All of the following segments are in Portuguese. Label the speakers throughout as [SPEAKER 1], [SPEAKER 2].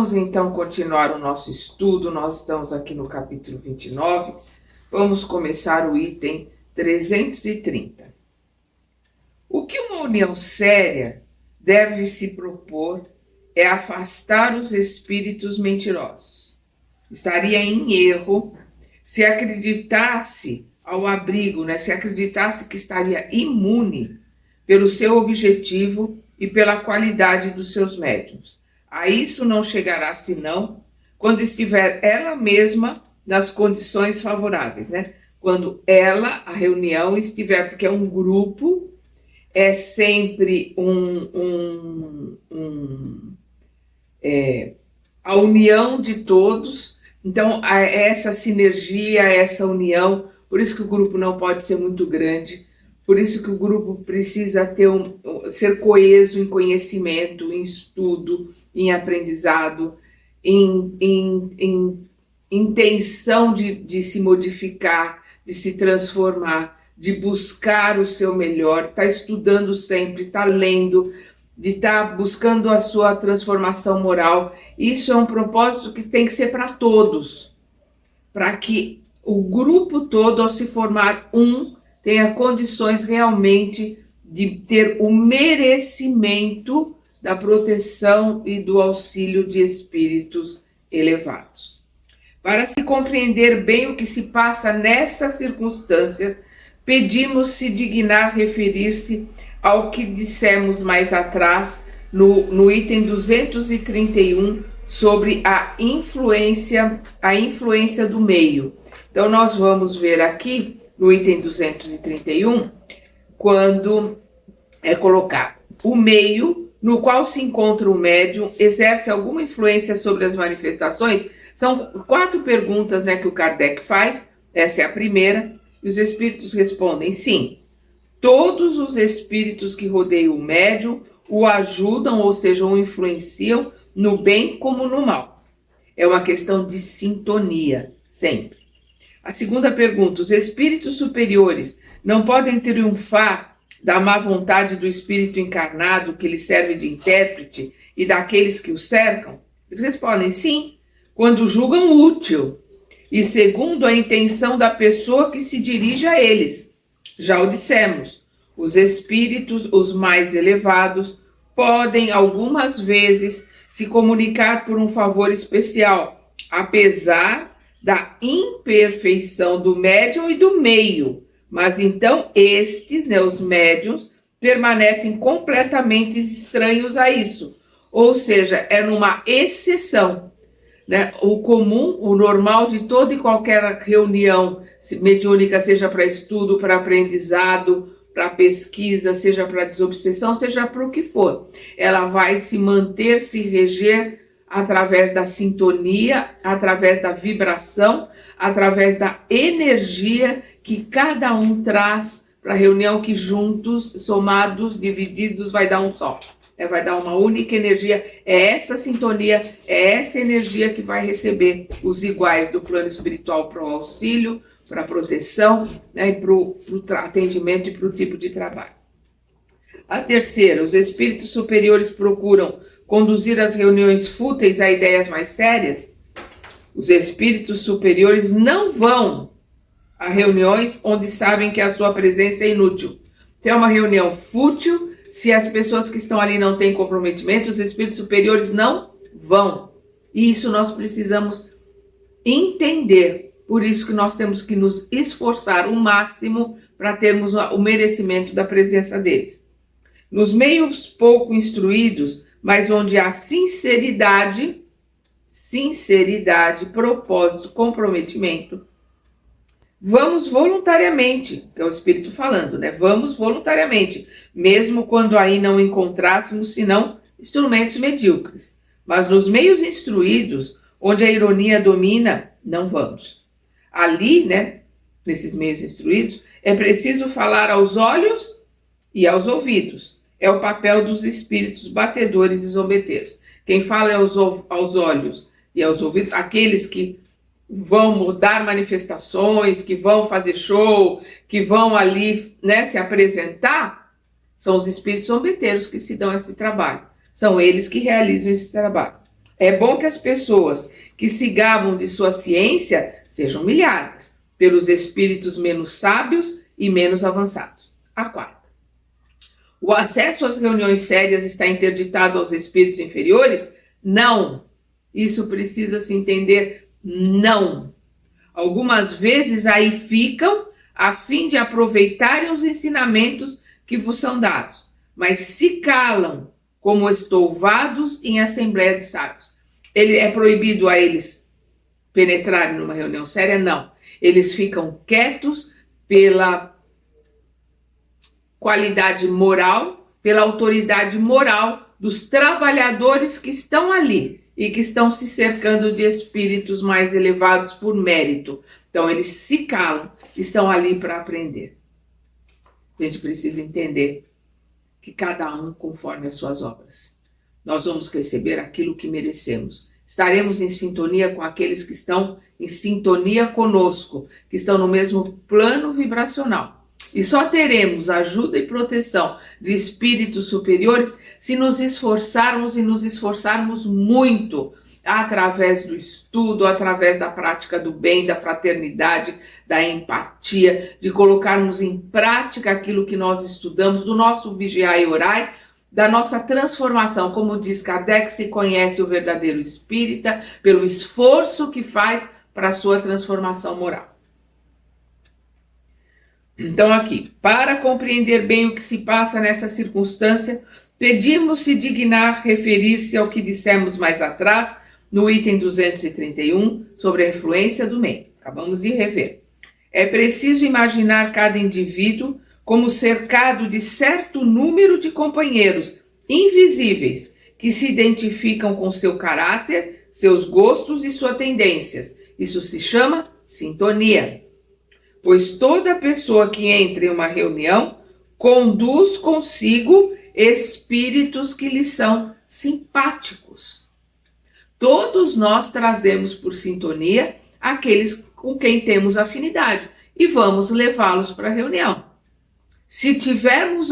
[SPEAKER 1] Vamos então continuar o nosso estudo. Nós estamos aqui no capítulo 29. Vamos começar o item 330. O que uma união séria deve se propor é afastar os espíritos mentirosos. Estaria em erro se acreditasse ao abrigo, se acreditasse que estaria imune pelo seu objetivo e pela qualidade dos seus médiuns. A isso não chegará senão quando estiver ela mesma nas condições favoráveis, Quando ela, a reunião, estiver, porque é um grupo, é sempre a união de todos. Então, essa sinergia, essa união, por isso que o grupo não pode ser muito grande, por isso que o grupo precisa ser coeso em conhecimento, em estudo, em aprendizado, em intenção de se modificar, de se transformar, de buscar o seu melhor, estar estudando sempre, estar lendo, de estar buscando a sua transformação moral. Isso é um propósito que tem que ser para todos, para que o grupo todo, ao se formar tenha condições realmente de ter o merecimento da proteção e do auxílio de espíritos elevados. Para se compreender bem o que se passa nessa circunstância, pedimos se dignar referir-se ao que dissemos mais atrás no item 231 sobre a influência do meio. Então nós vamos ver aqui no item 231, quando é colocado o meio no qual se encontra o médium exerce alguma influência sobre as manifestações. São 4 perguntas que o Kardec faz, essa é a primeira, e os espíritos respondem sim. Todos os espíritos que rodeiam o médium o ajudam, ou seja, o influenciam no bem como no mal. É uma questão de sintonia, sempre. A segunda pergunta, os espíritos superiores não podem triunfar da má vontade do espírito encarnado que lhe serve de intérprete e daqueles que o cercam? Eles respondem sim, quando julgam útil e segundo a intenção da pessoa que se dirige a eles. Já o dissemos, os espíritos, os mais elevados, podem algumas vezes se comunicar por um favor especial, apesar da imperfeição do médium e do meio. Mas então estes, os médiuns, permanecem completamente estranhos a isso. Ou seja, é numa exceção. O comum, o normal de toda e qualquer reunião mediúnica, seja para estudo, para aprendizado, para pesquisa, seja para desobsessão, seja para o que for, ela vai se manter, se reger através da sintonia, através da vibração, através da energia que cada um traz para a reunião, que juntos, somados, divididos, vai dar um só. Vai dar uma única energia. É essa sintonia, é essa energia que vai receber os iguais do plano espiritual para o auxílio, para a proteção, e para o atendimento e para o tipo de trabalho. A terceira, os espíritos superiores procuram conduzir as reuniões fúteis a ideias mais sérias. Os espíritos superiores não vão a reuniões onde sabem que a sua presença é inútil. Se é uma reunião fútil, se as pessoas que estão ali não têm comprometimento, os espíritos superiores não vão. E isso nós precisamos entender. Por isso que nós temos que nos esforçar o máximo para termos o merecimento da presença deles. Nos meios pouco instruídos, mas onde há sinceridade, propósito, comprometimento, vamos voluntariamente, que é o Espírito falando, Vamos voluntariamente, mesmo quando aí não encontrássemos senão instrumentos medíocres. Mas nos meios instruídos, onde a ironia domina, não vamos. Ali, nesses meios instruídos, é preciso falar aos olhos e aos ouvidos. É o papel dos espíritos batedores e zombeteiros. Quem fala é aos olhos e aos ouvidos, aqueles que vão dar manifestações, que vão fazer show, que vão ali se apresentar, são os espíritos zombeteiros que se dão esse trabalho. São eles que realizam esse trabalho. É bom que as pessoas que se gabam de sua ciência sejam humilhadas pelos espíritos menos sábios e menos avançados. A quarta. O acesso às reuniões sérias está interditado aos espíritos inferiores? Não. Isso precisa se entender, não. Algumas vezes aí ficam a fim de aproveitarem os ensinamentos que vos são dados, mas se calam como estouvados em assembleia de sábios. É proibido a eles penetrarem numa reunião séria? Não. Eles ficam quietos pela qualidade moral, pela autoridade moral dos trabalhadores que estão ali e que estão se cercando de espíritos mais elevados por mérito. Então, eles se calam, estão ali para aprender. A gente precisa entender que cada um conforme as suas obras. Nós vamos receber aquilo que merecemos. Estaremos em sintonia com aqueles que estão em sintonia conosco, que estão no mesmo plano vibracional. E só teremos ajuda e proteção de espíritos superiores se nos esforçarmos e nos esforçarmos muito, através do estudo, através da prática do bem, da fraternidade, da empatia, de colocarmos em prática aquilo que nós estudamos, do nosso vigiar e orar, da nossa transformação. Como diz Kardec, se conhece o verdadeiro espírita pelo esforço que faz para a sua transformação moral. Então aqui, para compreender bem o que se passa nessa circunstância, pedimos se dignar referir-se ao que dissemos mais atrás, no item 231, sobre a influência do meio. Acabamos de rever. É preciso imaginar cada indivíduo como cercado de certo número de companheiros invisíveis que se identificam com seu caráter, seus gostos e suas tendências. Isso se chama sintonia. Pois toda pessoa que entra em uma reunião conduz consigo espíritos que lhe são simpáticos. Todos nós trazemos por sintonia aqueles com quem temos afinidade e vamos levá-los para a reunião. Se tivermos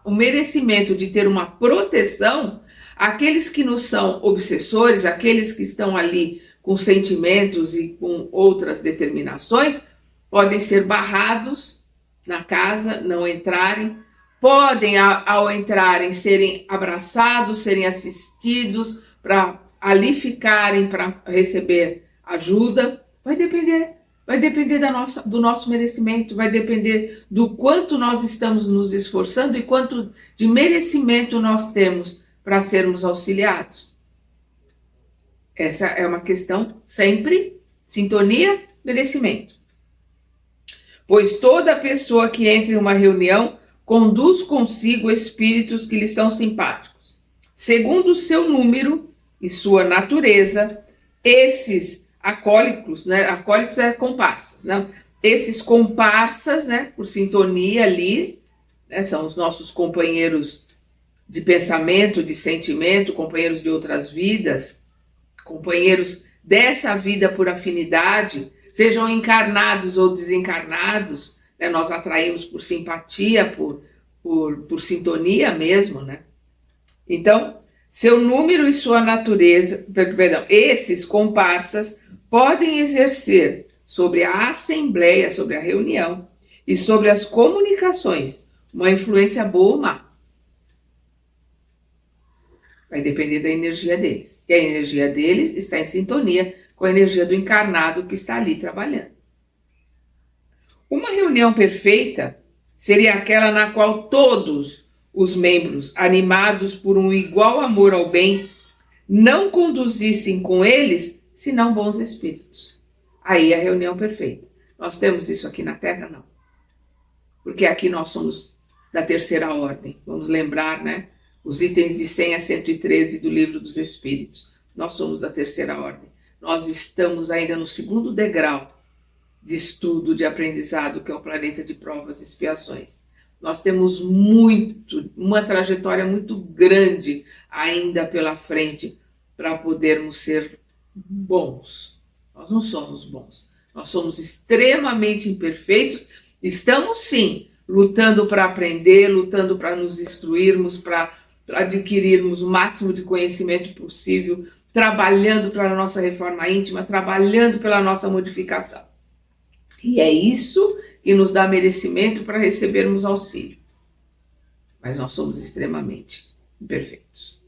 [SPEAKER 1] o merecimento de ter uma proteção, aqueles que nos são obsessores, aqueles que estão ali com sentimentos e com outras determinações, podem ser barrados na casa, não entrarem. Podem, ao entrarem, serem abraçados, serem assistidos, para ali ficarem para receber ajuda. Vai depender do nosso merecimento, vai depender do quanto nós estamos nos esforçando e quanto de merecimento nós temos para sermos auxiliados. Essa é uma questão sempre, sintonia, merecimento. Pois toda pessoa que entra em uma reunião conduz consigo espíritos que lhe são simpáticos. Segundo o seu número e sua natureza, esses acólitos, né? Acólitos é comparsas, né? Esses comparsas, né? Por sintonia ali, né? São os nossos companheiros de pensamento, de sentimento, companheiros de outras vidas, companheiros dessa vida por afinidade, sejam encarnados ou desencarnados, né? Nós atraímos por simpatia, por sintonia mesmo, né? Então, seu número e sua natureza, perdão, esses comparsas podem exercer sobre a assembleia, sobre a reunião e sobre as comunicações uma influência boa ou má. Vai depender da energia deles. E a energia deles está em sintonia com a energia do encarnado que está ali trabalhando. Uma reunião perfeita seria aquela na qual todos os membros, animados por um igual amor ao bem, não conduzissem com eles, senão bons espíritos. Aí a reunião perfeita. Nós temos isso aqui na Terra? Não. Porque aqui nós somos da terceira ordem. Vamos lembrar, né? Os itens de 100 a 113 do Livro dos Espíritos. Nós somos da terceira ordem. Nós estamos ainda no segundo degrau de estudo, de aprendizado, que é o planeta de provas e expiações. Nós temos uma trajetória muito grande ainda pela frente para podermos ser bons. Nós não somos bons. Nós somos extremamente imperfeitos. Estamos, sim, lutando para aprender, lutando para nos instruirmos, para para adquirirmos o máximo de conhecimento possível, trabalhando para a nossa reforma íntima, trabalhando pela nossa modificação. E é isso que nos dá merecimento para recebermos auxílio. Mas nós somos extremamente imperfeitos.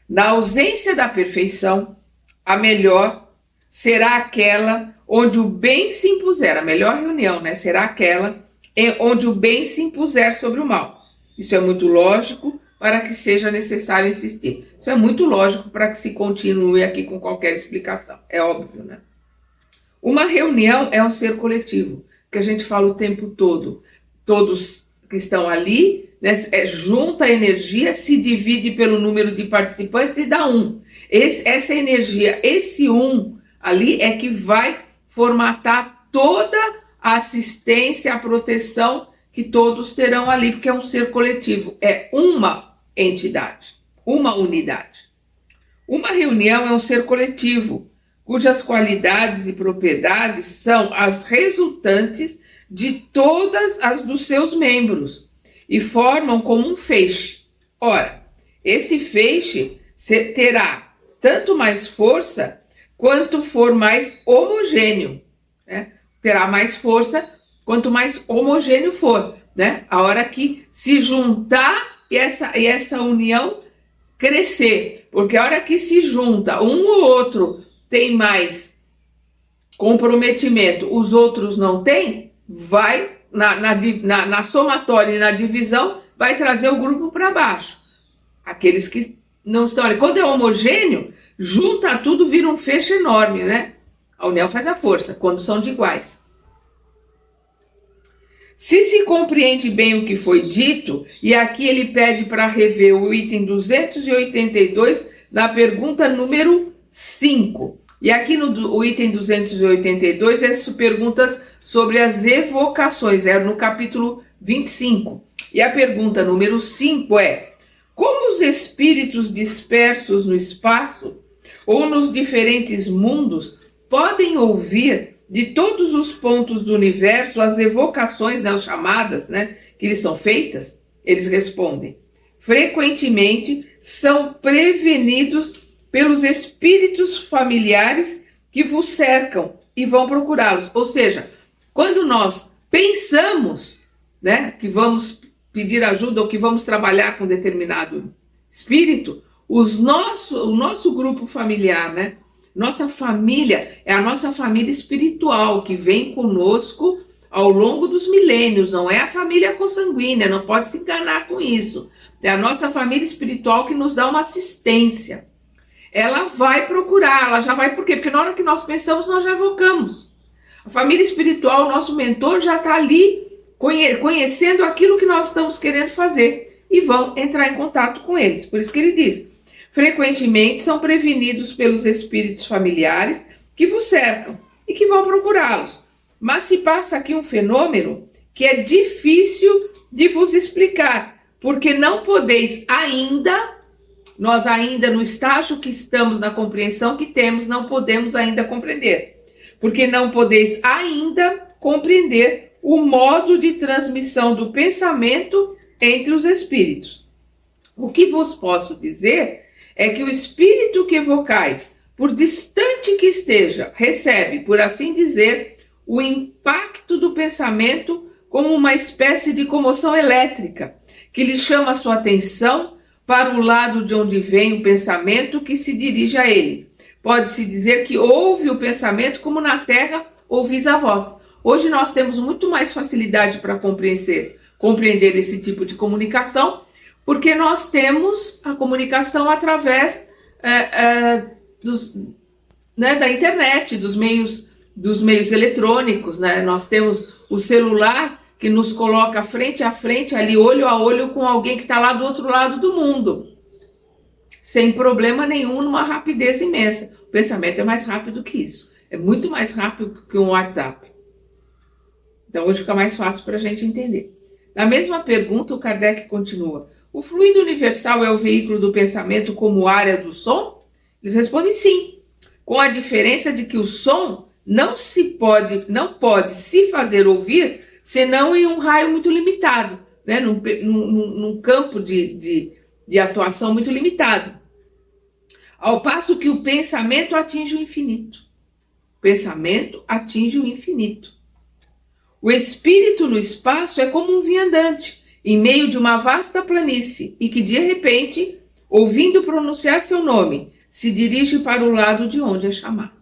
[SPEAKER 1] Na ausência da perfeição, a melhor será aquela onde o bem se impuser. A melhor reunião, né? Será aquela onde o bem se impuser sobre o mal. Isso é muito lógico para que seja necessário insistir. Isso é muito lógico para que se continue aqui com qualquer explicação. É óbvio, né? Uma reunião é um ser coletivo, que a gente fala o tempo todo. Todos que estão ali, né, junta a energia, se divide pelo número de participantes e dá um. Essa energia, esse um ali é que vai formatar toda a assistência, a proteção que todos terão ali, porque é um ser coletivo, é uma entidade, uma unidade. Uma reunião é um ser coletivo, cujas qualidades e propriedades são as resultantes de todas as dos seus membros e formam como um feixe. Ora, esse feixe terá tanto mais força quanto for mais homogêneo, né? Terá mais força quanto mais homogêneo for, né? A hora que se juntar e essa união crescer, porque a hora que se junta um ou outro tem mais comprometimento, os outros não têm, vai na somatória e na divisão, vai trazer o grupo para baixo. Aqueles que não estão ali. Quando é homogêneo, junta tudo, vira um feixe enorme, né? A união faz a força, quando são de iguais. Se compreende bem o que foi dito, e aqui ele pede para rever o item 282 na pergunta número 5. E aqui no item 282 é perguntas sobre as evocações, é no capítulo 25. E a pergunta número 5 é: como os espíritos dispersos no espaço ou nos diferentes mundos podem ouvir de todos os pontos do universo as evocações, né, as chamadas, né, que lhes são feitas? Eles respondem: frequentemente são prevenidos pelos espíritos familiares que vos cercam e vão procurá-los. Ou seja, quando nós pensamos, né, que vamos pedir ajuda ou que vamos trabalhar com determinado espírito, o nosso grupo familiar, né, nossa família, é a nossa família espiritual que vem conosco ao longo dos milênios, não é a família consanguínea, não pode se enganar com isso. É a nossa família espiritual que nos dá uma assistência. Ela vai procurar, ela já vai, por quê? Porque na hora que nós pensamos, nós já evocamos. A família espiritual, o nosso mentor já está ali conhecendo aquilo que nós estamos querendo fazer e vão entrar em contato com eles. Por isso que ele diz: frequentemente são prevenidos pelos espíritos familiares que vos cercam e que vão procurá-los. Mas se passa aqui um fenômeno que é difícil de vos explicar, porque não podeis ainda, nós ainda no estágio que estamos, na compreensão que temos, não podemos ainda compreender. Porque não podeis ainda compreender o modo de transmissão do pensamento entre os espíritos. O que vos posso dizer é que o espírito que evocais, por distante que esteja, recebe, por assim dizer, o impacto do pensamento como uma espécie de comoção elétrica, que lhe chama a sua atenção para o lado de onde vem o pensamento que se dirige a ele. Pode-se dizer que ouve o pensamento como na terra ouvis a voz. Hoje nós temos muito mais facilidade para compreender esse tipo de comunicação, porque nós temos a comunicação através da internet, dos meios eletrônicos, né? Nós temos o celular que nos coloca frente a frente, ali olho a olho com alguém que está lá do outro lado do mundo, sem problema nenhum, numa rapidez imensa. O pensamento é mais rápido que isso, é muito mais rápido que um WhatsApp. Então hoje fica mais fácil para a gente entender. Na mesma pergunta, o Kardec continua: o fluido universal é o veículo do pensamento como área do som? Eles respondem sim, com a diferença de que o som não pode se fazer ouvir senão em um raio muito limitado. né, num campo de atuação muito limitado. Ao passo que o pensamento atinge o infinito. O pensamento atinge o infinito. O espírito no espaço é como um viandante, em meio de uma vasta planície, e que, de repente, ouvindo pronunciar seu nome, se dirige para o lado de onde é chamado.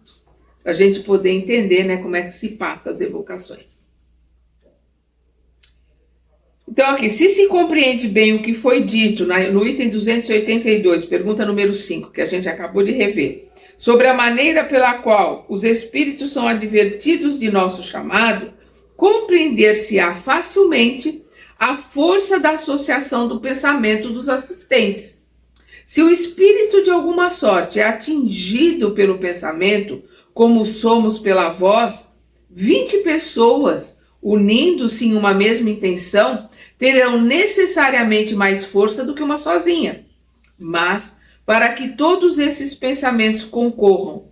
[SPEAKER 1] Para a gente poder entender, né, como é que se passa as evocações. Então, aqui, se compreende bem o que foi dito no item 282, pergunta número 5, que a gente acabou de rever, sobre a maneira pela qual os espíritos são advertidos de nosso chamado, compreender-se-á facilmente a força da associação do pensamento dos assistentes. Se o espírito de alguma sorte é atingido pelo pensamento, como somos pela voz, 20 pessoas, unindo-se em uma mesma intenção, terão necessariamente mais força do que uma sozinha. Mas, para que todos esses pensamentos concorram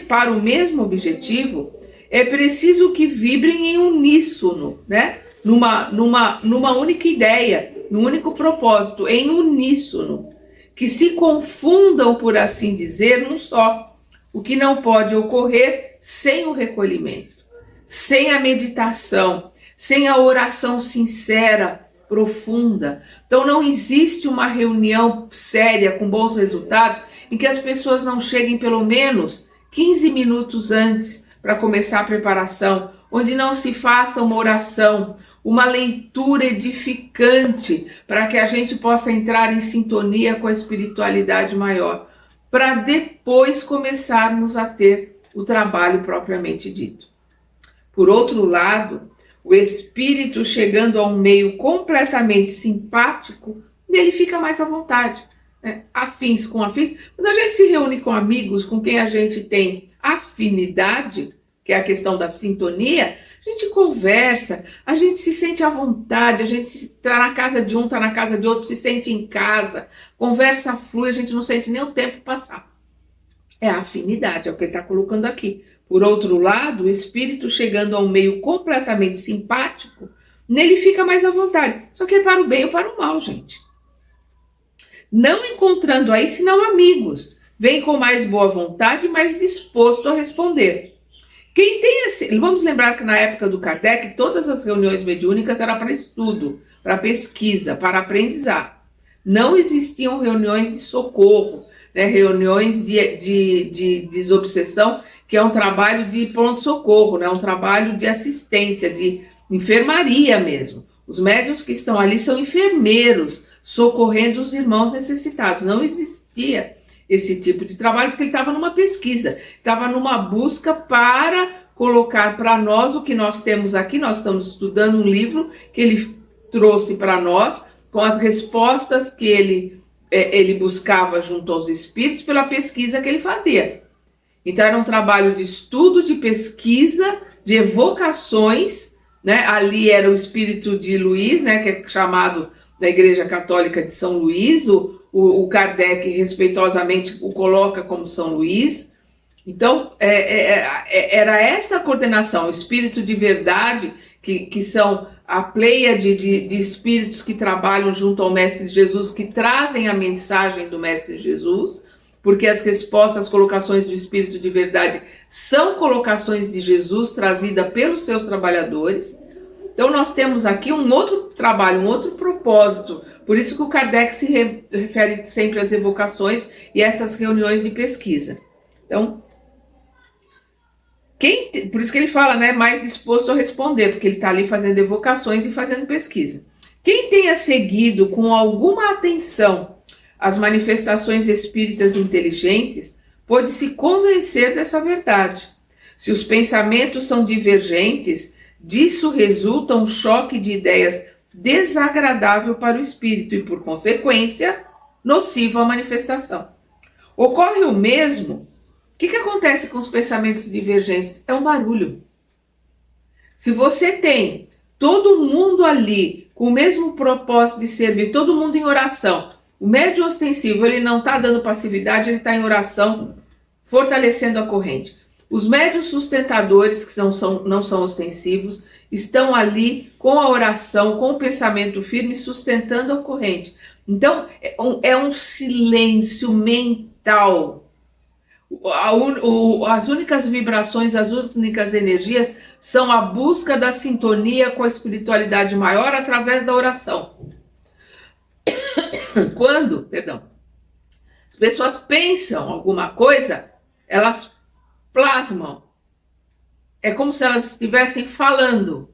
[SPEAKER 1] para o mesmo objetivo, é preciso que vibrem em uníssono, né? Numa única ideia, num único propósito, em uníssono, que se confundam, por assim dizer, num só, o que não pode ocorrer sem o recolhimento, sem a meditação, sem a oração sincera, profunda. Então não existe uma reunião séria com bons resultados em que as pessoas não cheguem pelo menos 15 minutos antes para começar a preparação, onde não se faça uma oração, uma leitura edificante, para que a gente possa entrar em sintonia com a espiritualidade maior, para depois começarmos a ter o trabalho propriamente dito. Por outro lado, o espírito chegando a um meio completamente simpático, ele fica mais à vontade, né? Afins com afins. Quando a gente se reúne com amigos com quem a gente tem afinidade, que é a questão da sintonia, a gente conversa, a gente se sente à vontade, a gente está na casa de um, está na casa de outro, se sente em casa, conversa flui, a gente não sente nem o tempo passar. É a afinidade, é o que ele está colocando aqui. Por outro lado, o espírito chegando a um meio completamente simpático, nele fica mais à vontade. Só que é para o bem ou para o mal, gente. Não encontrando aí senão amigos, vem com mais boa vontade e mais disposto a responder. Quem tem vamos lembrar que na época do Kardec, todas as reuniões mediúnicas eram para estudo, para pesquisa, para aprendizado. Não existiam reuniões de socorro, né, reuniões de desobsessão, que é um trabalho de pronto-socorro, né, um trabalho de assistência, de enfermaria mesmo. Os médiuns que estão ali são enfermeiros, socorrendo os irmãos necessitados. Não existia esse tipo de trabalho, porque ele estava numa pesquisa, estava numa busca para colocar para nós o que nós temos aqui. Nós estamos estudando um livro que ele trouxe para nós, com as respostas que ele buscava junto aos espíritos pela pesquisa que ele fazia. Então era um trabalho de estudo, de pesquisa, de evocações, né? Ali era o espírito de Luís, né, que é chamado da Igreja Católica de São Luís, o Kardec respeitosamente o coloca como São Luís. Então, era essa coordenação, o espírito de verdade, que são a pleiade de espíritos que trabalham junto ao Mestre Jesus, que trazem a mensagem do Mestre Jesus, porque as respostas, as colocações do espírito de verdade são colocações de Jesus trazida pelos seus trabalhadores. Então nós temos aqui um outro trabalho, um outro propósito. Por isso que o Kardec se refere sempre às evocações e essas reuniões de pesquisa. Então, por isso que ele fala, né, mais disposto a responder, porque ele está ali fazendo evocações e fazendo pesquisa. Quem tenha seguido com alguma atenção as manifestações espíritas inteligentes, pode se convencer dessa verdade. Se os pensamentos são divergentes, disso resulta um choque de ideias desagradável para o espírito e, por consequência, nocivo à manifestação. Ocorre o mesmo. O que acontece com os pensamentos divergentes? É um barulho. Se você tem todo mundo ali com o mesmo propósito de servir, todo mundo em oração, o médium ostensivo ele não está dando passividade, ele está em oração, fortalecendo a corrente. Os médiuns sustentadores, que não são ostensivos, estão ali com a oração, com o pensamento firme, sustentando a corrente. Então, é um silêncio mental. As únicas vibrações, as únicas energias são a busca da sintonia com a espiritualidade maior através da oração. Quando, as pessoas pensam alguma coisa, elas plasmam. É como se elas estivessem falando.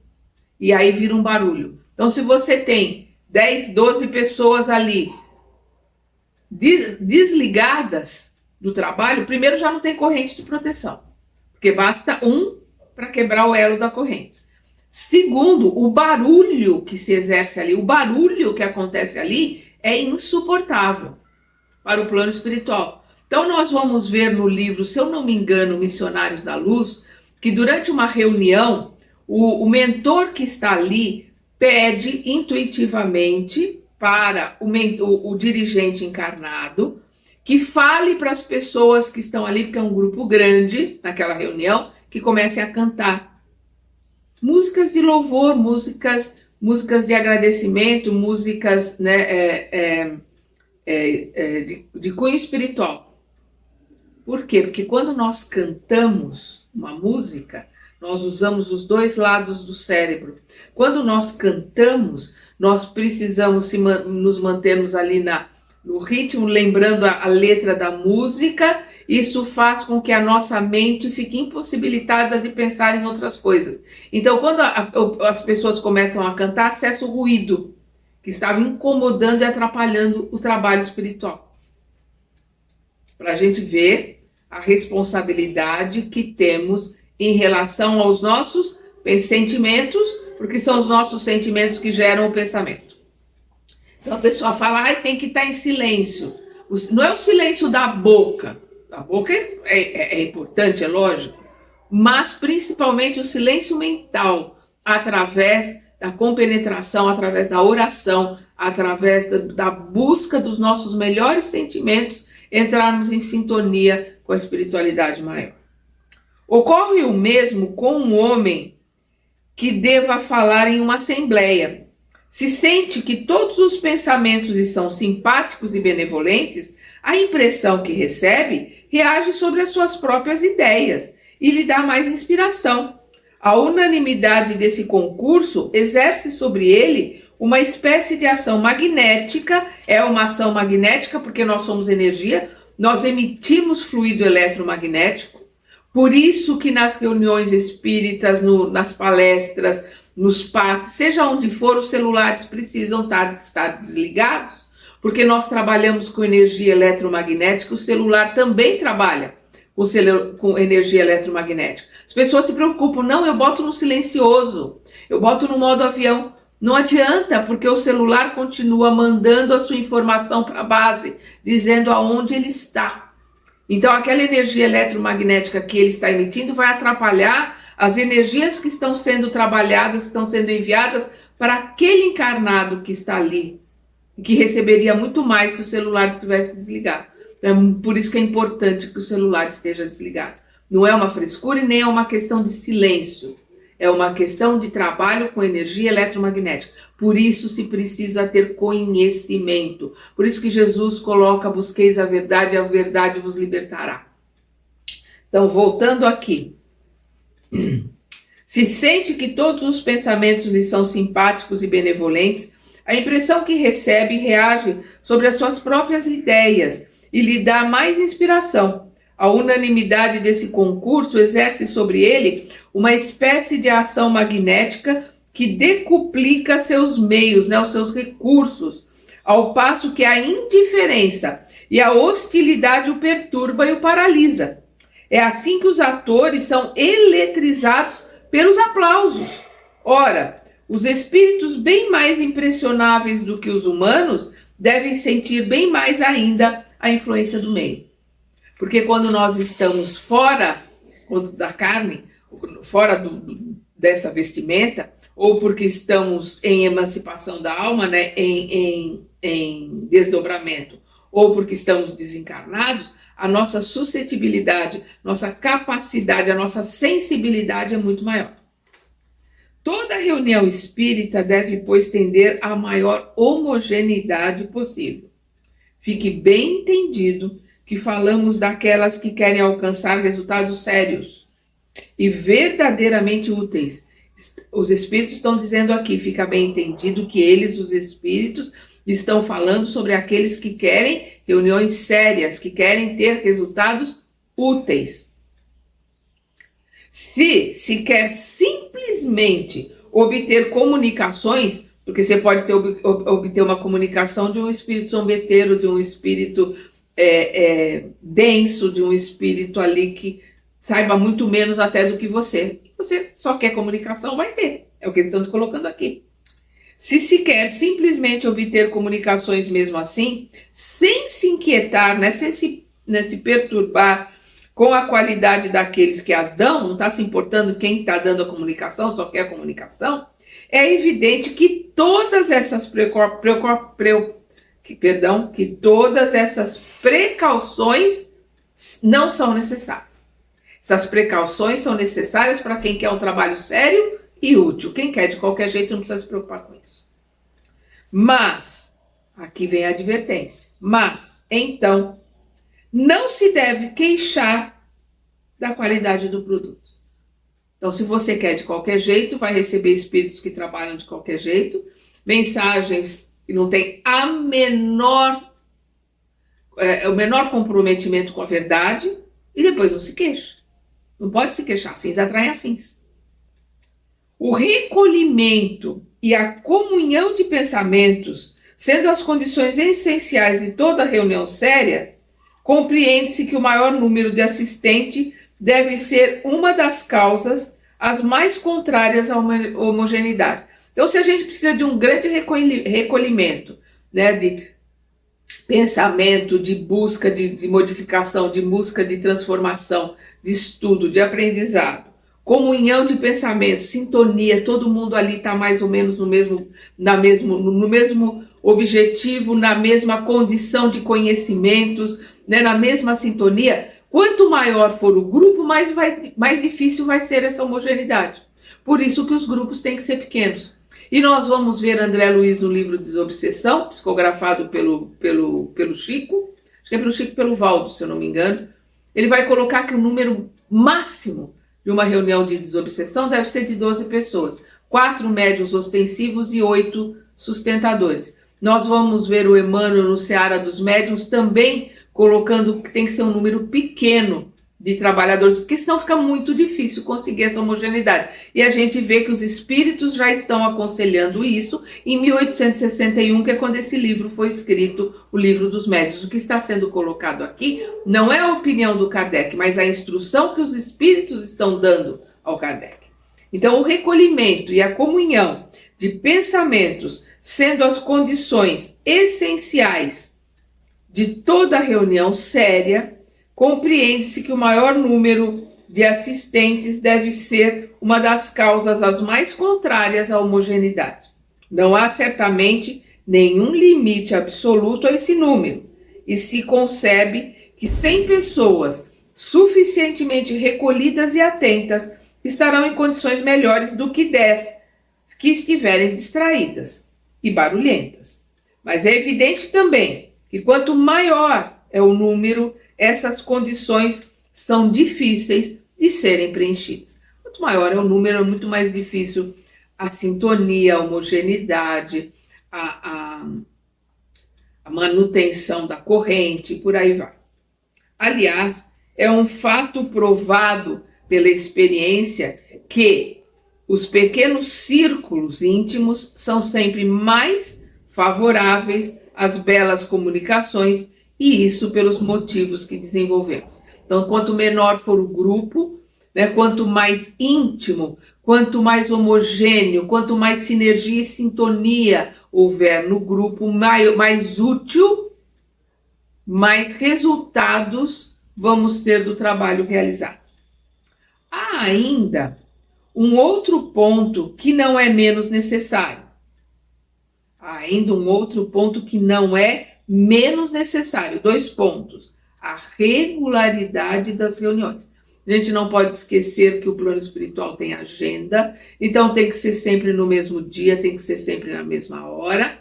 [SPEAKER 1] E aí vira um barulho. Então, se você tem 10, 12 pessoas ali desligadas do trabalho, primeiro já não tem corrente de proteção, porque basta um para quebrar o elo da corrente. Segundo, o barulho que se exerce ali, o barulho que acontece ali é insuportável para o plano espiritual. Então nós vamos ver no livro, se eu não me engano, Missionários da Luz, que durante uma reunião, o mentor que está ali pede intuitivamente para o dirigente encarnado que fale para as pessoas que estão ali, porque é um grupo grande naquela reunião, que comecem a cantar músicas de louvor, músicas de agradecimento, músicas, né, de cunho espiritual. Por quê? Porque quando nós cantamos uma música, nós usamos os dois lados do cérebro. Quando nós cantamos, nós precisamos nos mantermos ali no ritmo, lembrando a letra da música. Isso faz com que a nossa mente fique impossibilitada de pensar em outras coisas. Então, quando as pessoas começam a cantar, cessa o ruído que estava incomodando e atrapalhando o trabalho espiritual. Para a gente ver a responsabilidade que temos em relação aos nossos sentimentos, porque são os nossos sentimentos que geram o pensamento. Então a pessoa fala, tem que estar em silêncio. Não é o silêncio da boca. A boca é importante, é lógico, mas principalmente o silêncio mental, através da compenetração, através da oração, através da busca dos nossos melhores sentimentos, entrarmos em sintonia com a espiritualidade maior. Ocorre o mesmo com um homem que deva falar em uma assembleia. Se sente que todos os pensamentos lhe são simpáticos e benevolentes, a impressão que recebe reage sobre as suas próprias ideias e lhe dá mais inspiração. A unanimidade desse concurso exerce sobre ele uma espécie de ação magnética, é uma ação magnética porque nós somos energia, nós emitimos fluido eletromagnético, por isso que nas reuniões espíritas, nas palestras, nos passes, seja onde for, os celulares precisam estar desligados, porque nós trabalhamos com energia eletromagnética, o celular também trabalha com energia eletromagnética. As pessoas se preocupam, não, eu boto no silencioso, eu boto no modo avião. Não adianta, porque o celular continua mandando a sua informação para a base, dizendo aonde ele está. Então, aquela energia eletromagnética que ele está emitindo vai atrapalhar as energias que estão sendo trabalhadas, que estão sendo enviadas para aquele encarnado que está ali, que receberia muito mais se o celular estivesse desligado. Então, por isso que é importante que o celular esteja desligado. Não é uma frescura e nem é uma questão de silêncio. É uma questão de trabalho com energia eletromagnética. Por isso se precisa ter conhecimento. Por isso que Jesus coloca, busqueis a verdade vos libertará. Então, voltando aqui. Se sente que todos os pensamentos lhe são simpáticos e benevolentes, a impressão que recebe reage sobre as suas próprias ideias e lhe dá mais inspiração. A unanimidade desse concurso exerce sobre ele uma espécie de ação magnética que decuplica seus meios, os seus recursos, ao passo que a indiferença e a hostilidade o perturba e o paralisa. É assim que os atores são eletrizados pelos aplausos. Ora, os espíritos bem mais impressionáveis do que os humanos devem sentir bem mais ainda a influência do meio. Porque quando nós estamos fora da carne, fora dessa vestimenta, ou porque estamos em emancipação da alma, em desdobramento, ou porque estamos desencarnados, a nossa suscetibilidade, nossa capacidade, a nossa sensibilidade é muito maior. Toda reunião espírita deve, pois, tender à maior homogeneidade possível. Fique bem entendido que falamos daquelas que querem alcançar resultados sérios e verdadeiramente úteis. Os espíritos estão dizendo aqui, fica bem entendido que eles, os espíritos, estão falando sobre aqueles que querem reuniões sérias, que querem ter resultados úteis. Se quer simplesmente obter comunicações, porque você pode obter uma comunicação de um espírito zombeteiro, de um espírito denso, de um espírito ali que saiba muito menos até do que você. Você só quer comunicação, vai ter. É o que eles estão colocando aqui. Se quer simplesmente obter comunicações mesmo assim, sem se inquietar, né, sem se perturbar com a qualidade daqueles que as dão, não está se importando quem está dando a comunicação, só quer a comunicação, é evidente que todas essas precauções não são necessárias. Essas precauções são necessárias para quem quer um trabalho sério e útil. Quem quer de qualquer jeito não precisa se preocupar com isso. Mas, aqui vem a advertência, então, não se deve queixar da qualidade do produto. Então, se você quer de qualquer jeito, vai receber espíritos que trabalham de qualquer jeito, mensagens que não têm o menor comprometimento com a verdade, e depois não se queixa. Não pode se queixar, afins atraem afins. O recolhimento e a comunhão de pensamentos, sendo as condições essenciais de toda reunião séria, compreende-se que o maior número de assistentes deve ser uma das causas as mais contrárias à homogeneidade. Então, se a gente precisa de um grande recolhimento, né, de pensamento, de busca de modificação, de busca de transformação, de estudo, de aprendizado, comunhão de pensamento, sintonia, todo mundo ali está mais ou menos no mesmo objetivo, na mesma condição de conhecimentos, né, na mesma sintonia. Quanto maior for o grupo, mais difícil vai ser essa homogeneidade. Por isso que os grupos têm que ser pequenos. E nós vamos ver André Luiz no livro Desobsessão, psicografado pelo Chico, acho que é pelo Chico e pelo Valdo, se eu não me engano. Ele vai colocar que o número máximo de uma reunião de desobsessão deve ser de 12 pessoas, 4 médiuns ostensivos e 8 sustentadores. Nós vamos ver o Emmanuel no Seara dos Médiuns também colocando que tem que ser um número pequeno de trabalhadores, porque senão fica muito difícil conseguir essa homogeneidade. E a gente vê que os espíritos já estão aconselhando isso em 1861, que é quando esse livro foi escrito, o Livro dos Médiuns. O que está sendo colocado aqui não é a opinião do Kardec, mas a instrução que os espíritos estão dando ao Kardec. Então, o recolhimento e a comunhão de pensamentos, sendo as condições essenciais de toda reunião séria, compreende-se que o maior número de assistentes deve ser uma das causas as mais contrárias à homogeneidade. Não há certamente nenhum limite absoluto a esse número, e se concebe que 100 pessoas suficientemente recolhidas e atentas estarão em condições melhores do que 10 que estiverem distraídas e barulhentas. Mas é evidente também que quanto maior é o número, essas condições são difíceis de serem preenchidas. Quanto maior é o número, é muito mais difícil a sintonia, a homogeneidade, a manutenção da corrente, por aí vai. Aliás, é um fato provado pela experiência que os pequenos círculos íntimos são sempre mais favoráveis às belas comunicações, e isso pelos motivos que desenvolvemos. Então, quanto menor for o grupo, né, quanto mais íntimo, quanto mais homogêneo, quanto mais sinergia e sintonia houver no grupo, mais útil, mais resultados vamos ter do trabalho realizado. Há ainda um outro ponto que não é menos necessário. Há ainda um outro ponto que não é menos necessário. 2 pontos. A regularidade das reuniões. A gente não pode esquecer que o plano espiritual tem agenda, então tem que ser sempre no mesmo dia, tem que ser sempre na mesma hora,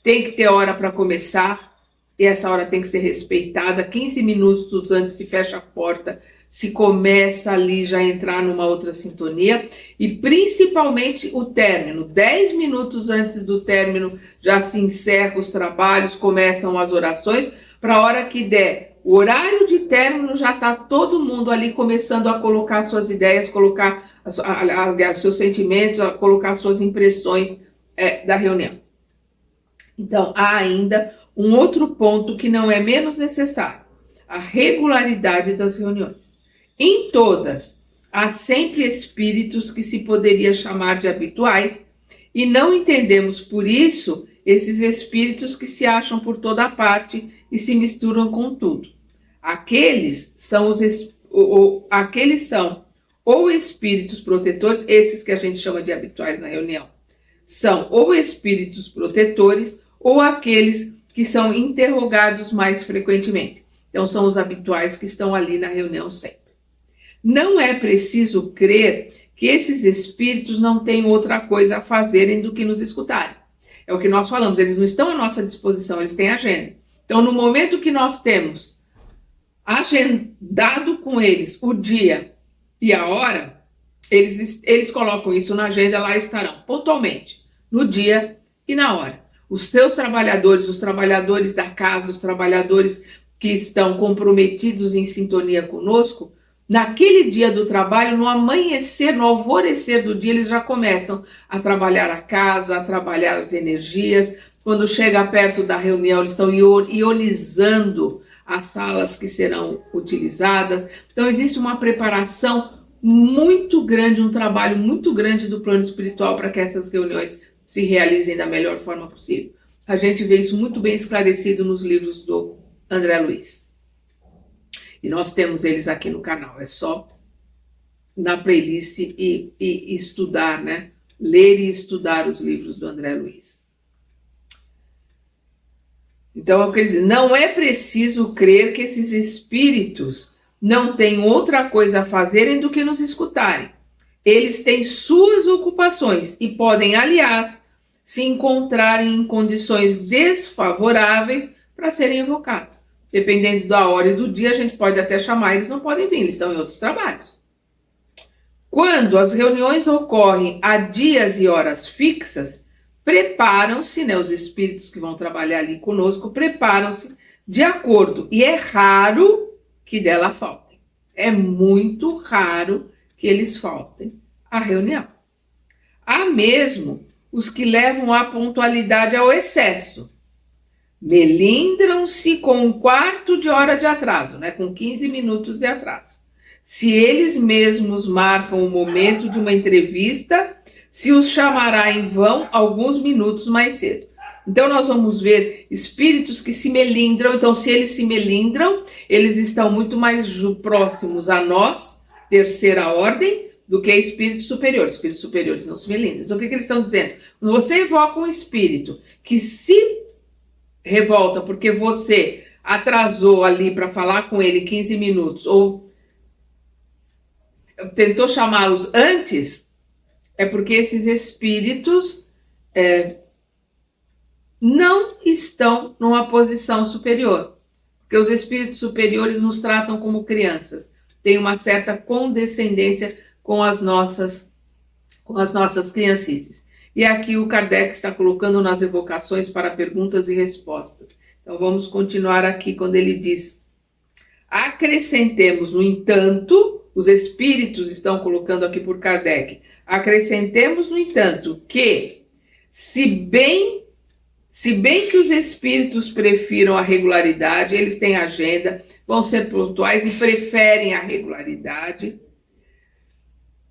[SPEAKER 1] tem que ter hora para começar, e essa hora tem que ser respeitada. 15 minutos antes se fecha a porta, se começa ali já a entrar numa outra sintonia, e principalmente o término. 10 minutos antes do término já se encerra os trabalhos, começam as orações, para a hora que der o horário de término, já está todo mundo ali começando a colocar suas ideias, colocar seus sentimentos, a colocar suas impressões da reunião. Então, há ainda um outro ponto que não é menos necessário: a regularidade das reuniões. Em todas, há sempre espíritos que se poderia chamar de habituais, e não entendemos por isso esses espíritos que se acham por toda parte e se misturam com tudo. Aqueles são ou espíritos protetores, esses que a gente chama de habituais na reunião, são ou espíritos protetores ou aqueles que são interrogados mais frequentemente. Então, são os habituais que estão ali na reunião sempre. Não é preciso crer que esses espíritos não têm outra coisa a fazerem do que nos escutarem. É o que nós falamos, eles não estão à nossa disposição, eles têm agenda. Então, no momento que nós temos agendado com eles o dia e a hora, eles colocam isso na agenda, lá estarão pontualmente, no dia e na hora. Os teus trabalhadores, os trabalhadores da casa, os trabalhadores que estão comprometidos em sintonia conosco, naquele dia do trabalho, no amanhecer, no alvorecer do dia, eles já começam a trabalhar a casa, a trabalhar as energias. Quando chega perto da reunião, eles estão ionizando as salas que serão utilizadas. Então, existe uma preparação muito grande, um trabalho muito grande do plano espiritual para que essas reuniões se realizem da melhor forma possível. A gente vê isso muito bem esclarecido nos livros do André Luiz. E nós temos eles aqui no canal, é só na playlist e estudar, né? Ler e estudar os livros do André Luiz. Então, eu quero dizer, não é preciso crer que esses espíritos não têm outra coisa a fazerem do que nos escutarem. Eles têm suas ocupações e podem, aliás, se encontrarem em condições desfavoráveis para serem invocados. Dependendo da hora e do dia, a gente pode até chamar, eles não podem vir, eles estão em outros trabalhos. Quando as reuniões ocorrem a dias e horas fixas, preparam-se, né, os espíritos que vão trabalhar ali conosco, preparam-se de acordo. E é raro que dela faltem. É muito raro que eles faltem à reunião. Há mesmo os que levam a pontualidade ao excesso. Melindram-se com 1/4 de hora de atraso, né, com 15 minutos de atraso. Se eles mesmos marcam o momento de uma entrevista, se os chamará em vão alguns minutos mais cedo. Então, nós vamos ver espíritos que se melindram. Então, se eles se melindram, eles estão muito mais próximos a nós, terceira ordem, do que espíritos superiores. Espíritos superiores não se melindram. Então, o que eles estão dizendo? Quando você evoca um espírito que se revolta porque você atrasou ali para falar com ele 15 minutos ou tentou chamá-los antes, é porque esses espíritos não estão numa posição superior. Porque os espíritos superiores nos tratam como crianças. Tem uma certa condescendência com as nossas criancices. E aqui o Kardec está colocando nas evocações para perguntas e respostas. Então vamos continuar aqui quando ele diz: acrescentemos, no entanto, os espíritos estão colocando aqui por Kardec, acrescentemos, no entanto, que se bem que os espíritos prefiram a regularidade, eles têm agenda, vão ser pontuais e preferem a regularidade,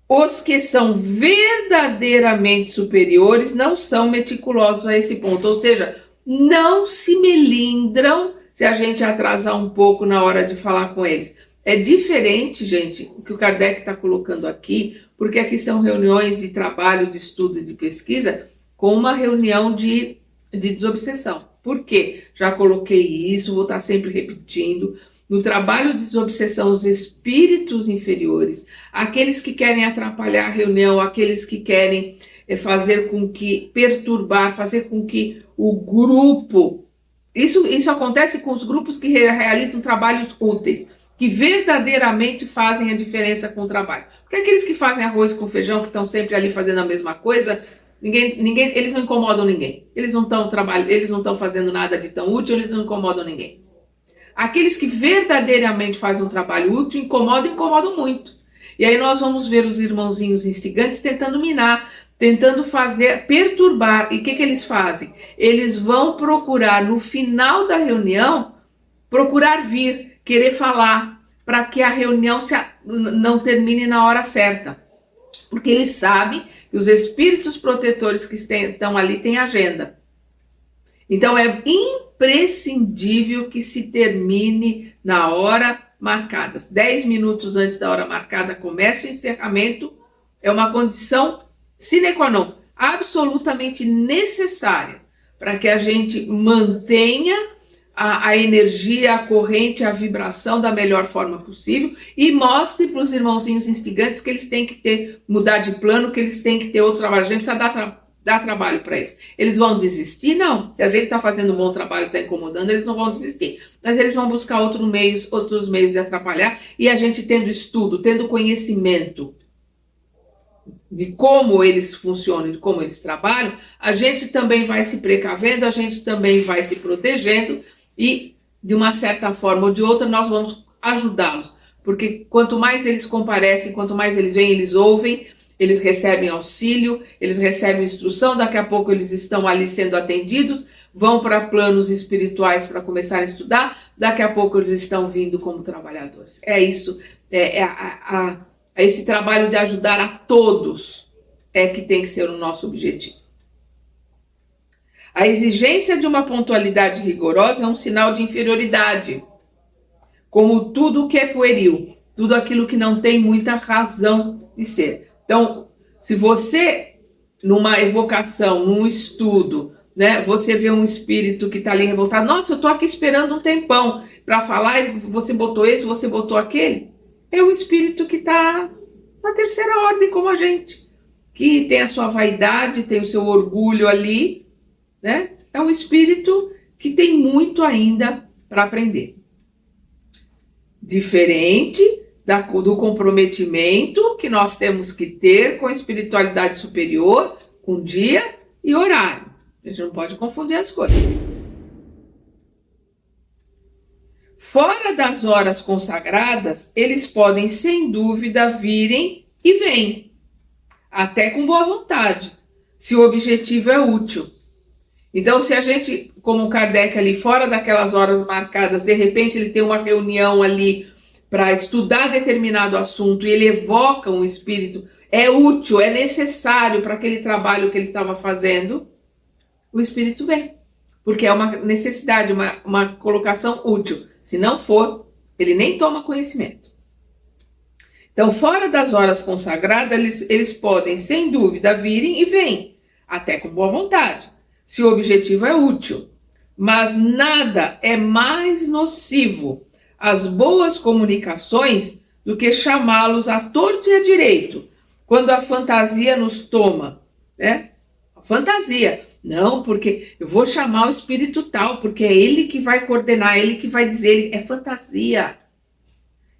[SPEAKER 1] os que são verdadeiramente superiores não são meticulosos a esse ponto, ou seja, não se melindram se a gente atrasar um pouco na hora de falar com eles. É diferente, gente, o que o Kardec está colocando aqui, porque aqui são reuniões de trabalho, de estudo e de pesquisa, com uma reunião de desobsessão. Por quê? Já coloquei isso, vou estar sempre repetindo. no trabalho de desobsessão, os espíritos inferiores, aqueles que querem atrapalhar a reunião, aqueles que querem fazer com que, perturbar, fazer com que o grupo... Isso acontece com os grupos que realizam trabalhos úteis, que verdadeiramente fazem a diferença com o trabalho. Porque aqueles que fazem arroz com feijão, que estão sempre ali fazendo a mesma coisa, eles não incomodam ninguém. Eles não estão fazendo nada de tão útil, eles não incomodam ninguém. Aqueles que verdadeiramente fazem um trabalho útil incomodam muito. E aí nós vamos ver os irmãozinhos instigantes tentando minar, tentando perturbar. E o que eles fazem? Eles vão procurar, no final da reunião, procurar vir, querer falar, para que a reunião não termine na hora certa. Porque eles sabem que os espíritos protetores que estão ali têm agenda. Então é imprescindível que se termine na hora marcada. 10 minutos antes da hora marcada começa o encerramento, é uma condição sine qua non, absolutamente necessária para que a gente mantenha a energia, a corrente, a vibração da melhor forma possível e mostre para os irmãozinhos instigantes que eles têm que mudar de plano, que eles têm que ter outro trabalho. A gente precisa dar trabalho para eles. Eles vão desistir? Não. Se a gente está fazendo um bom trabalho e está incomodando, eles não vão desistir. Mas eles vão buscar outros meios de atrapalhar, e a gente tendo estudo, tendo conhecimento de como eles funcionam, de como eles trabalham, a gente também vai se precavendo, a gente também vai se protegendo e, de uma certa forma ou de outra, nós vamos ajudá-los. Porque quanto mais eles comparecem, quanto mais eles vêm, eles ouvem, eles recebem auxílio, eles recebem instrução, daqui a pouco eles estão ali sendo atendidos, vão para planos espirituais para começar a estudar, daqui a pouco eles estão vindo como trabalhadores. É isso, esse trabalho de ajudar a todos é que tem que ser o nosso objetivo. A exigência de uma pontualidade rigorosa é um sinal de inferioridade, como tudo que é pueril, tudo aquilo que não tem muita razão de ser. Então, se você, numa evocação, num estudo, né, você vê um espírito que está ali revoltado, nossa, eu estou aqui esperando um tempão para falar, e você botou esse, você botou aquele, é um espírito que está na terceira ordem, como a gente, que tem a sua vaidade, tem o seu orgulho ali, né? É um espírito que tem muito ainda para aprender. Diferente do comprometimento que nós temos que ter com a espiritualidade superior, com dia e horário. A gente não pode confundir as coisas. Fora das horas consagradas, eles podem, sem dúvida, virem e vêm, até com boa vontade, se o objetivo é útil. Então, se a gente, como Kardec ali, fora daquelas horas marcadas, de repente ele tem uma reunião ali para estudar determinado assunto e ele evoca um espírito, é útil, é necessário para aquele trabalho que ele estava fazendo, o espírito vem. Porque é uma necessidade, uma colocação útil. Se não for, ele nem toma conhecimento. Então, fora das horas consagradas, eles podem, sem dúvida, virem e vêm, até com boa vontade, se o objetivo é útil. Mas nada é mais nocivo às boas comunicações do que chamá-los à torto e à direito, quando a fantasia nos toma, né? A fantasia. Não, porque eu vou chamar o espírito tal, porque é ele que vai coordenar, é ele que vai dizer, é fantasia.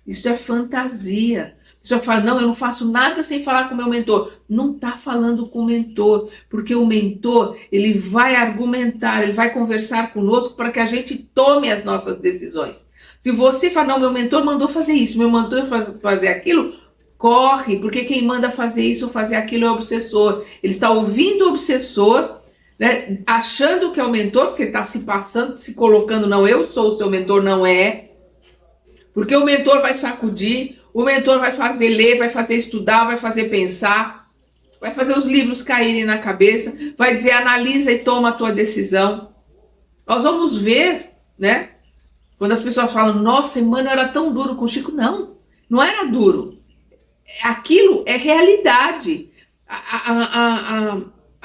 [SPEAKER 1] Isso é fantasia. A pessoa fala, não, eu não faço nada sem falar com o meu mentor. Não está falando com o mentor, porque o mentor, ele vai argumentar, ele vai conversar conosco para que a gente tome as nossas decisões. Se você fala, não, meu mentor mandou fazer isso, meu mentor fazer aquilo, corre, porque quem manda fazer isso ou fazer aquilo é o obsessor. Ele está ouvindo o obsessor, né, achando que é o mentor, porque ele está se passando, se colocando, não, eu sou o seu mentor, não é. Porque o mentor vai sacudir, o mentor vai fazer ler, vai fazer estudar, vai fazer pensar, vai fazer os livros caírem na cabeça, vai dizer, analisa e toma a tua decisão. Nós vamos ver, né? Quando as pessoas falam, nossa, Emmanuel era tão duro com o Chico. Não, não era duro. Aquilo é realidade.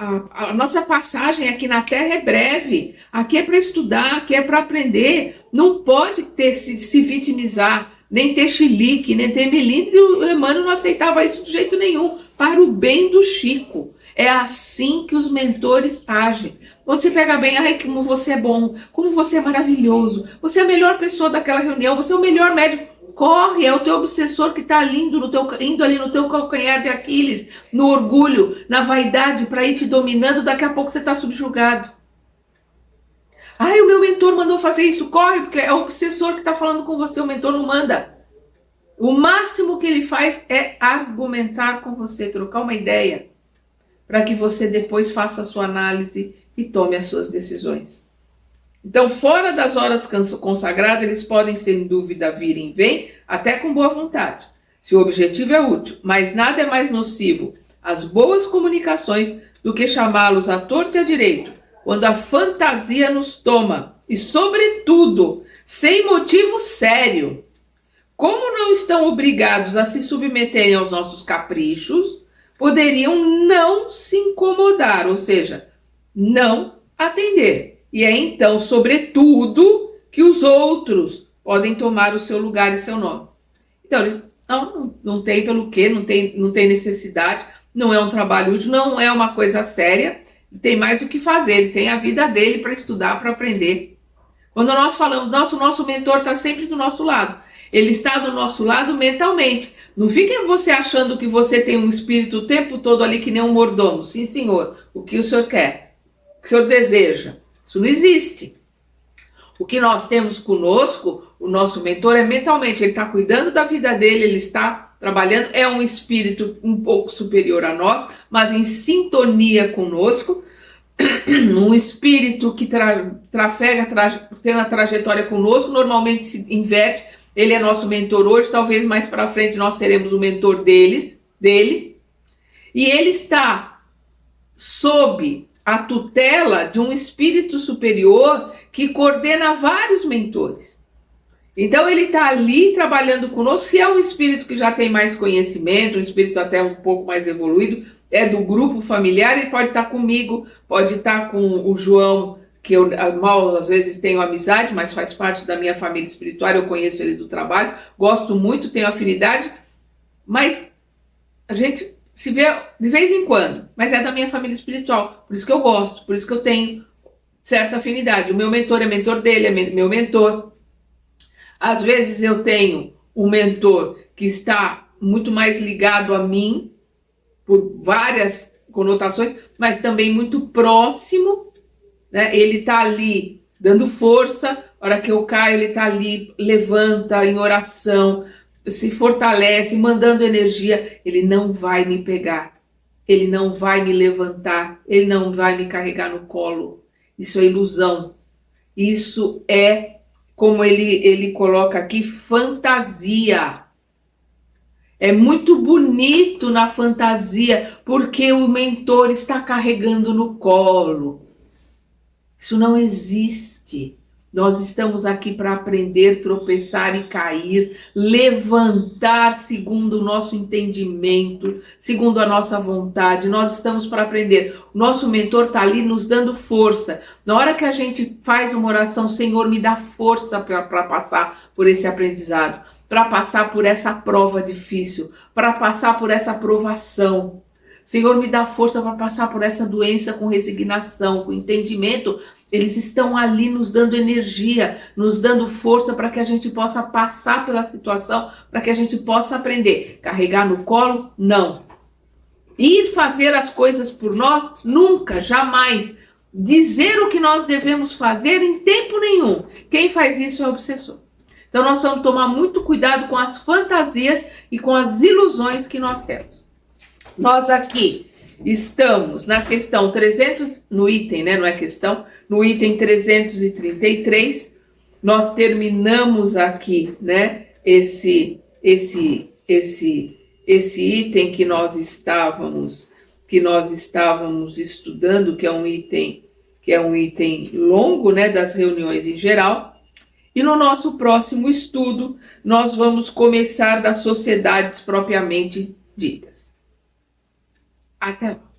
[SPEAKER 1] a nossa passagem aqui na Terra é breve. Aqui é para estudar, aqui é para aprender. Não pode ter se vitimizar, nem ter chilique, nem ter melindre. O Emmanuel não aceitava isso de jeito nenhum. Para o bem do Chico. É assim que os mentores agem. Quando você pega bem, ai, como você é bom, como você é maravilhoso, você é a melhor pessoa daquela reunião, você é o melhor médico. Corre, é o teu obsessor que está indo ali no teu calcanhar de Aquiles, no orgulho, na vaidade, para ir te dominando, daqui a pouco você está subjugado. Ai, o meu mentor mandou fazer isso, corre, porque é o obsessor que está falando com você, o mentor não manda. O máximo que ele faz é argumentar com você, trocar uma ideia, para que você depois faça a sua análise e tome as suas decisões. Então, fora das horas consagradas, eles podem, sem dúvida, vir e vêm, até com boa vontade, se o objetivo é útil, mas nada é mais nocivo às boas comunicações do que chamá-los à torta e à direito, quando a fantasia nos toma, e, sobretudo, sem motivo sério. Como não estão obrigados a se submeterem aos nossos caprichos, poderiam não se incomodar, ou seja, não atender. E é então, sobretudo, que os outros podem tomar o seu lugar e seu nome. Então, eles não tem pelo quê, não tem necessidade, não é um trabalho útil, não é uma coisa séria, tem mais o que fazer, ele tem a vida dele para estudar, para aprender. Quando nós falamos, o nosso mentor está sempre do nosso lado, ele está do nosso lado mentalmente. Não fique você achando que você tem um espírito o tempo todo ali que nem um mordomo. Sim, senhor, o que o senhor quer? O que o senhor deseja? Isso não existe. O que nós temos conosco, o nosso mentor, é mentalmente. Ele está cuidando da vida dele, ele está trabalhando. É um espírito um pouco superior a nós, mas em sintonia conosco. Um espírito que tem uma trajetória conosco, normalmente se inverte. Ele é nosso mentor hoje, talvez mais para frente nós seremos o mentor dele. E ele está sob a tutela de um espírito superior que coordena vários mentores. Então ele está ali trabalhando conosco, se é um espírito que já tem mais conhecimento, um espírito até um pouco mais evoluído, é do grupo familiar, ele pode estar comigo, pode estar com o João, que eu mal às vezes tenho amizade, mas faz parte da minha família espiritual, eu conheço ele do trabalho, gosto muito, tenho afinidade, mas a gente se vê de vez em quando, mas é da minha família espiritual, por isso que eu gosto, por isso que eu tenho certa afinidade. O meu mentor é mentor dele, é meu mentor. Às vezes eu tenho um mentor que está muito mais ligado a mim, por várias conotações, mas também muito próximo, né? Ele está ali dando força, a hora que eu caio ele está ali, levanta em oração, se fortalece, mandando energia. Ele não vai me pegar, ele não vai me levantar, ele não vai me carregar no colo. Isso é ilusão. Isso é, como ele coloca aqui, fantasia. É muito bonito na fantasia, porque o mentor está carregando no colo. Isso não existe. Nós estamos aqui para aprender, tropeçar e cair, levantar segundo o nosso entendimento, segundo a nossa vontade. Nós estamos para aprender. O nosso mentor está ali nos dando força. Na hora que a gente faz uma oração, Senhor, me dá força para passar por esse aprendizado, para passar por essa prova difícil, para passar por essa provação. Senhor, me dá força para passar por essa doença com resignação, com entendimento. Eles estão ali nos dando energia, nos dando força para que a gente possa passar pela situação, para que a gente possa aprender. Carregar no colo? Não. Ir fazer as coisas por nós? Nunca, jamais. Dizer o que nós devemos fazer em tempo nenhum. Quem faz isso é o obsessor. Então nós vamos tomar muito cuidado com as fantasias e com as ilusões que nós temos. Nós aqui estamos na questão 300, no item, né, não é questão, no item 333, nós terminamos aqui, né, esse item que nós estávamos estudando, que é um item longo, né, das reuniões em geral. E no nosso próximo estudo, nós vamos começar das sociedades propriamente ditas. Até lá.